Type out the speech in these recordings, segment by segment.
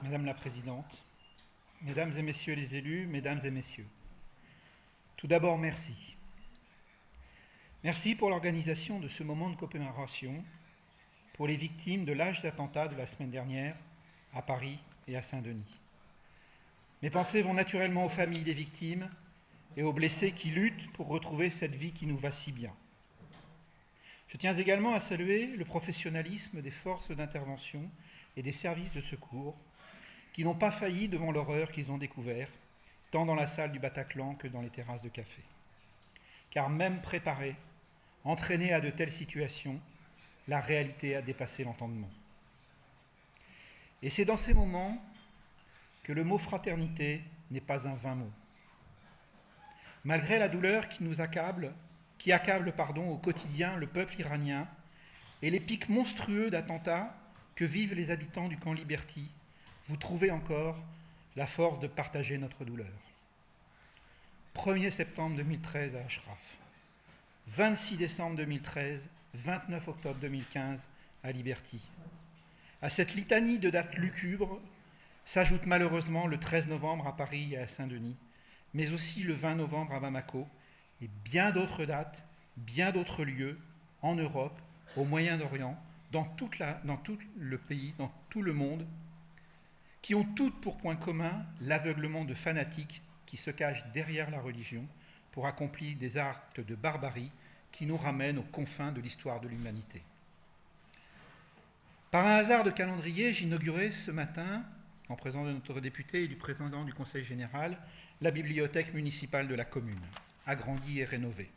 Madame la Présidente, Mesdames et Messieurs les élus, Mesdames et Messieurs, tout d'abord merci. Merci pour l'organisation de ce moment de commémoration pour les victimes de lâches attentats de la semaine dernière à Paris et à Saint-Denis. Mes pensées vont naturellement aux familles des victimes et aux blessés qui luttent pour retrouver cette vie qui nous va si bien. Je tiens également à saluer le professionnalisme des forces d'intervention et des services de secours qui n'ont pas failli devant l'horreur qu'ils ont découvert, tant dans la salle du Bataclan que dans les terrasses de café. Car même préparés, entraînés à de telles situations, la réalité a dépassé l'entendement. Et c'est dans ces moments que le mot fraternité n'est pas un vain mot. Malgré la douleur qui accable au quotidien le peuple iranien et les pics monstrueux d'attentats que vivent les habitants du camp Liberty, vous trouvez encore la force de partager notre douleur. 1er septembre 2013 à Ashraf, 26 décembre 2013, 29 octobre 2015 à Liberty. À cette litanie de dates lucubres s'ajoute malheureusement le 13 novembre à Paris et à Saint-Denis, mais aussi le 20 novembre à Bamako et bien d'autres dates, bien d'autres lieux en Europe, au Moyen-Orient, dans tout le pays, dans tout le monde, qui ont toutes pour point commun l'aveuglement de fanatiques qui se cachent derrière la religion pour accomplir des actes de barbarie qui nous ramènent aux confins de l'histoire de l'humanité. Par un hasard de calendrier, j'inaugurais ce matin, en présence de notre député et du président du Conseil général, la bibliothèque municipale de la commune, agrandie et rénovée.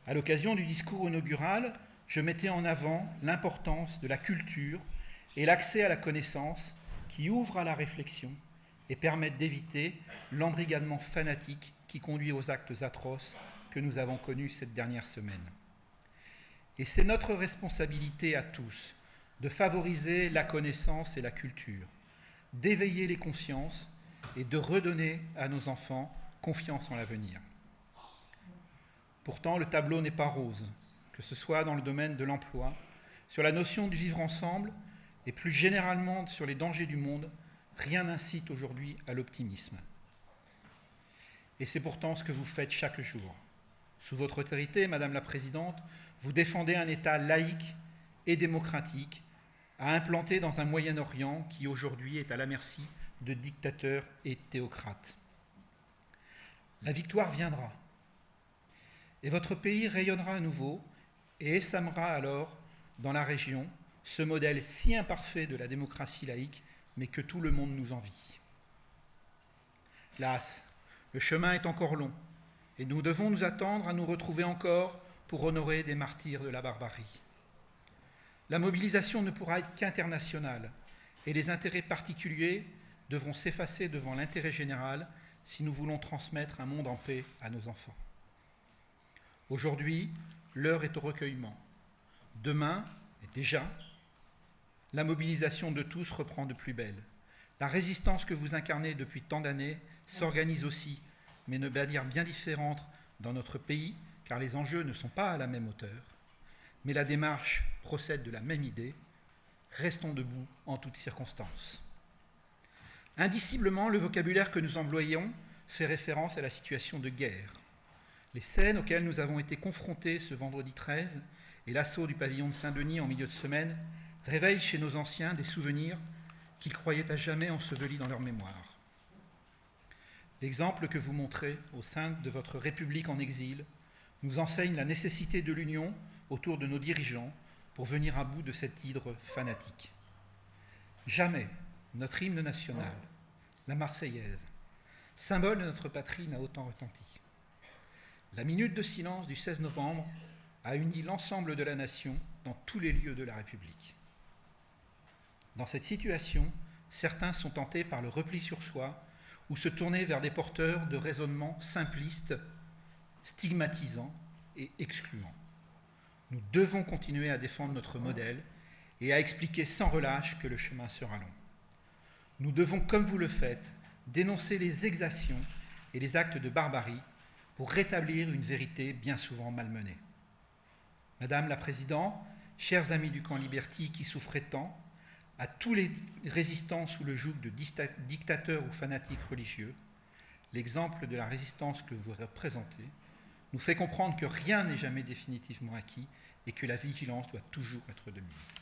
À l'occasion du discours inaugural, je mettais en avant l'importance de la culture et l'accès à la connaissance qui ouvrent à la réflexion et permettent d'éviter l'embrigadement fanatique qui conduit aux actes atroces que nous avons connus cette dernière semaine. Et c'est notre responsabilité à tous de favoriser la connaissance et la culture, d'éveiller les consciences et de redonner à nos enfants confiance en l'avenir. Pourtant, le tableau n'est pas rose, que ce soit dans le domaine de l'emploi, sur la notion du vivre ensemble et plus généralement sur les dangers du monde, rien n'incite aujourd'hui à l'optimisme. Et c'est pourtant ce que vous faites chaque jour. Sous votre autorité, Madame la Présidente, vous défendez un État laïque et démocratique à implanter dans un Moyen-Orient qui aujourd'hui est à la merci de dictateurs et théocrates. La victoire viendra et votre pays rayonnera à nouveau et essaimera alors dans la région ce modèle si imparfait de la démocratie laïque, mais que tout le monde nous envie. Las, le chemin est encore long, et nous devons nous attendre à nous retrouver encore pour honorer des martyrs de la barbarie. La mobilisation ne pourra être qu'internationale, et les intérêts particuliers devront s'effacer devant l'intérêt général si nous voulons transmettre un monde en paix à nos enfants. Aujourd'hui, l'heure est au recueillement. Demain, et déjà, la mobilisation de tous reprend de plus belle. La résistance que vous incarnez depuis tant d'années s'organise aussi, mais de manière bien différente dans notre pays, car les enjeux ne sont pas à la même hauteur. Mais la démarche procède de la même idée. Restons debout en toutes circonstances. Indiciblement, le vocabulaire que nous employons fait référence à la situation de guerre. Les scènes auxquelles nous avons été confrontés ce vendredi 13 et l'assaut du pavillon de Saint-Denis en milieu de semaine réveillent chez nos anciens des souvenirs qu'ils croyaient à jamais ensevelis dans leur mémoire. L'exemple que vous montrez au sein de votre République en exil nous enseigne la nécessité de l'union autour de nos dirigeants pour venir à bout de cette hydre fanatique. Jamais notre hymne national, la Marseillaise, symbole de notre patrie, n'a autant retenti. La minute de silence du 16 novembre a uni l'ensemble de la nation dans tous les lieux de la République. Dans cette situation, certains sont tentés par le repli sur soi ou se tourner vers des porteurs de raisonnements simplistes, stigmatisants et excluants. Nous devons continuer à défendre notre modèle et à expliquer sans relâche que le chemin sera long. Nous devons, comme vous le faites, dénoncer les exactions et les actes de barbarie pour rétablir une vérité bien souvent malmenée. Madame la Présidente, chers amis du camp Liberty qui souffraient tant, à tous les résistants sous le joug de dictateurs ou fanatiques religieux, l'exemple de la résistance que vous représentez nous fait comprendre que rien n'est jamais définitivement acquis et que la vigilance doit toujours être de mise.